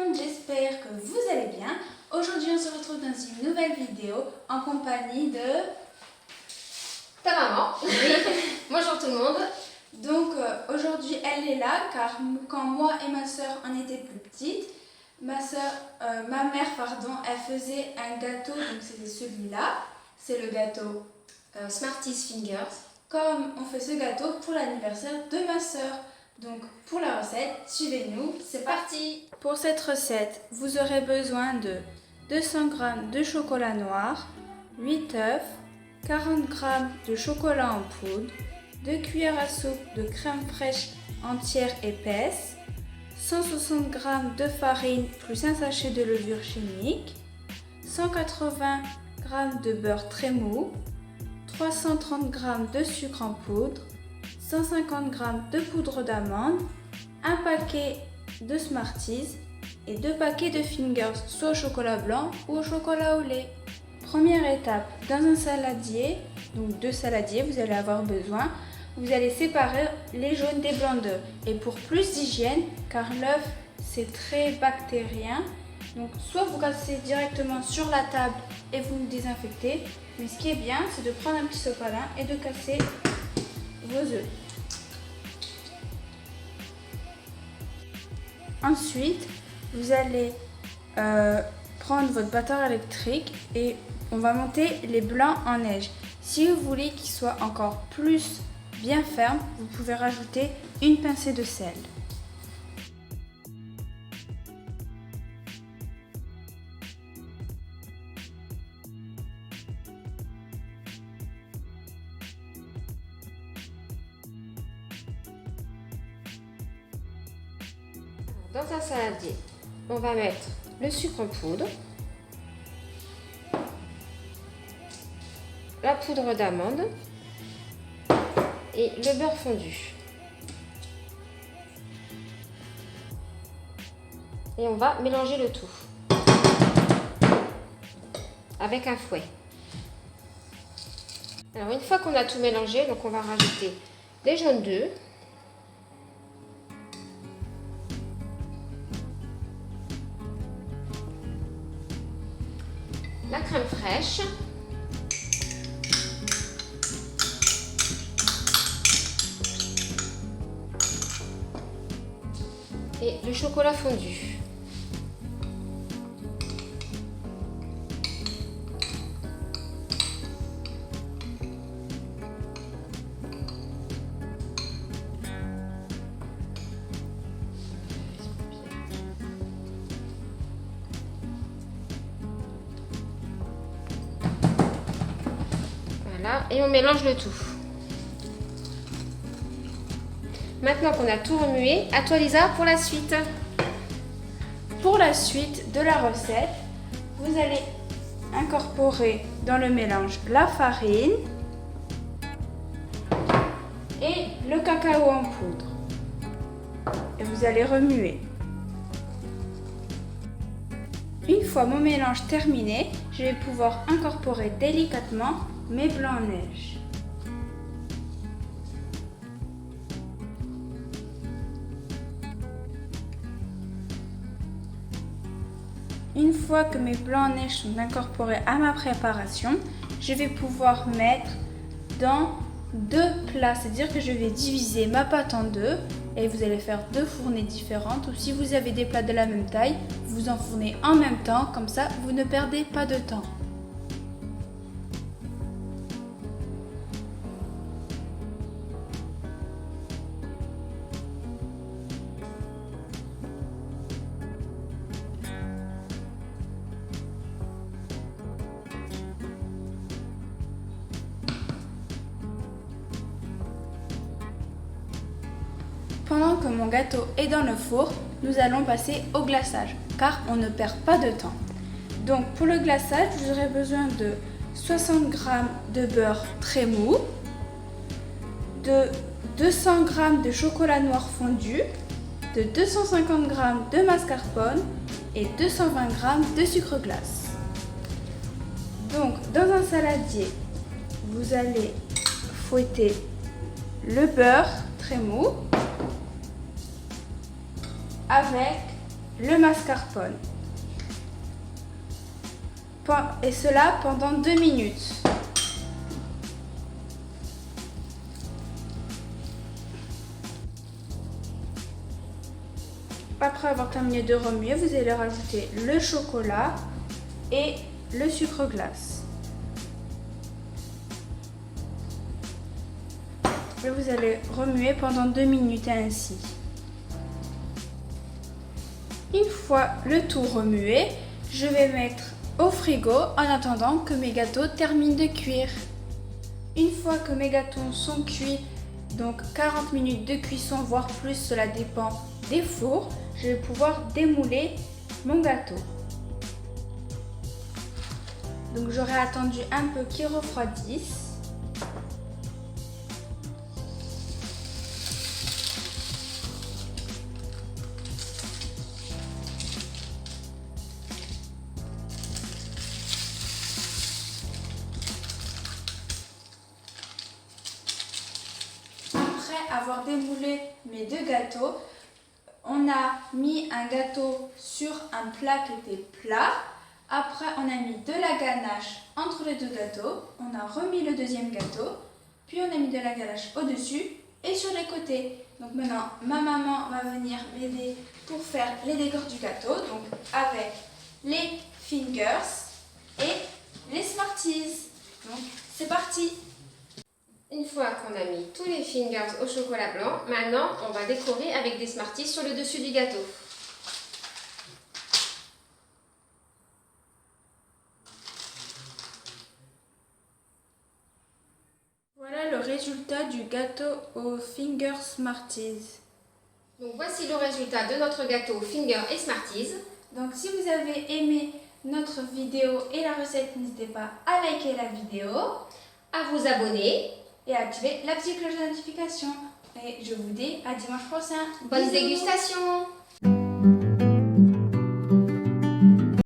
monde, j'espère que vous allez bien. Aujourd'hui, on se retrouve dans une nouvelle vidéo en compagnie de ta maman. Oui. Bonjour tout le monde. Donc aujourd'hui, elle est là car quand moi et ma soeur on était plus petites, ma mère, elle faisait un gâteau, donc c'était celui-là. C'est le gâteau Smarties Fingers. Comme on fait ce gâteau pour l'anniversaire de ma soeur. Donc pour la recette, suivez-nous, c'est parti. Pour cette recette, vous aurez besoin de 200 g de chocolat noir, 8 œufs, 40 g de chocolat en poudre, 2 cuillères à soupe de crème fraîche entière épaisse, 160 g de farine plus un sachet de levure chimique, 180 g de beurre très mou, 330 g de sucre en poudre, 150 g de poudre d'amande, un paquet de Smarties et 2 paquets de Fingers, soit au chocolat blanc ou au chocolat au lait. Première étape, dans un saladier, donc 2 saladiers, vous allez avoir besoin, vous allez séparer les jaunes des blancs d'œufs. Et pour plus d'hygiène, car l'œuf c'est très bactérien, donc soit vous cassez directement sur la table et vous le désinfectez, mais ce qui est bien, c'est de prendre un petit sopalin et de casser vos œufs. Ensuite, vous allez prendre votre batteur électrique et on va monter les blancs en neige. Si vous voulez qu'ils soient encore plus bien fermes, vous pouvez rajouter une pincée de sel. Dans un saladier, on va mettre le sucre en poudre, la poudre d'amande et le beurre fondu. Et on va mélanger le tout avec un fouet. Alors une fois qu'on a tout mélangé, donc on va rajouter les jaunes d'œufs, la crème fraîche, et le chocolat fondu. Voilà, et on mélange le tout. Maintenant qu'on a tout remué, à toi Lisa pour la suite. Pour la suite de la recette, vous allez incorporer dans le mélange la farine et le cacao en poudre. Et vous allez remuer. Une fois mon mélange terminé, je vais pouvoir incorporer délicatement mes blancs en neige. Une fois que mes blancs en neige sont incorporés à ma préparation, je vais pouvoir mettre dans 2 plats, c'est-à-dire que je vais diviser ma pâte en 2 et vous allez faire 2 fournées différentes, ou si vous avez des plats de la même taille, vous enfournez en même temps, comme ça vous ne perdez pas de temps. Pendant que mon gâteau est dans le four, nous allons passer au glaçage, car on ne perd pas de temps. Donc pour le glaçage, vous aurez besoin de 60 g de beurre très mou, de 200 g de chocolat noir fondu, de 250 g de mascarpone et 220 g de sucre glace. Donc dans un saladier, vous allez fouetter le beurre très mou avec le mascarpone. Et cela pendant 2 minutes. Après avoir terminé de remuer, vous allez rajouter le chocolat et le sucre glace. Et vous allez remuer pendant 2 minutes ainsi. Une fois le tout remué, je vais mettre au frigo en attendant que mes gâteaux terminent de cuire. Une fois que mes gâteaux sont cuits, donc 40 minutes de cuisson voire plus, cela dépend des fours, je vais pouvoir démouler mon gâteau. Donc j'aurai attendu un peu qu'ils refroidissent. Après avoir démoulé mes 2 gâteaux, on a mis un gâteau sur un plat qui était plat. Après, on a mis de la ganache entre les 2 gâteaux. On a remis le deuxième gâteau. Puis on a mis de la ganache au-dessus et sur les côtés. Donc maintenant, ma maman va venir m'aider pour faire les décors du gâteau. Donc avec les fingers et les Smarties. Donc c'est parti! Une fois qu'on a mis tous les fingers au chocolat blanc, maintenant on va décorer avec des Smarties sur le dessus du gâteau. Voilà le résultat du gâteau aux Finger Smarties. Donc voici le résultat de notre gâteau Finger et Smarties. Donc si vous avez aimé notre vidéo et la recette, n'hésitez pas à liker la vidéo, À vous abonner. et à activer la petite cloche de notification. Et je vous dis à dimanche prochain. Bonne Bisous. dégustation!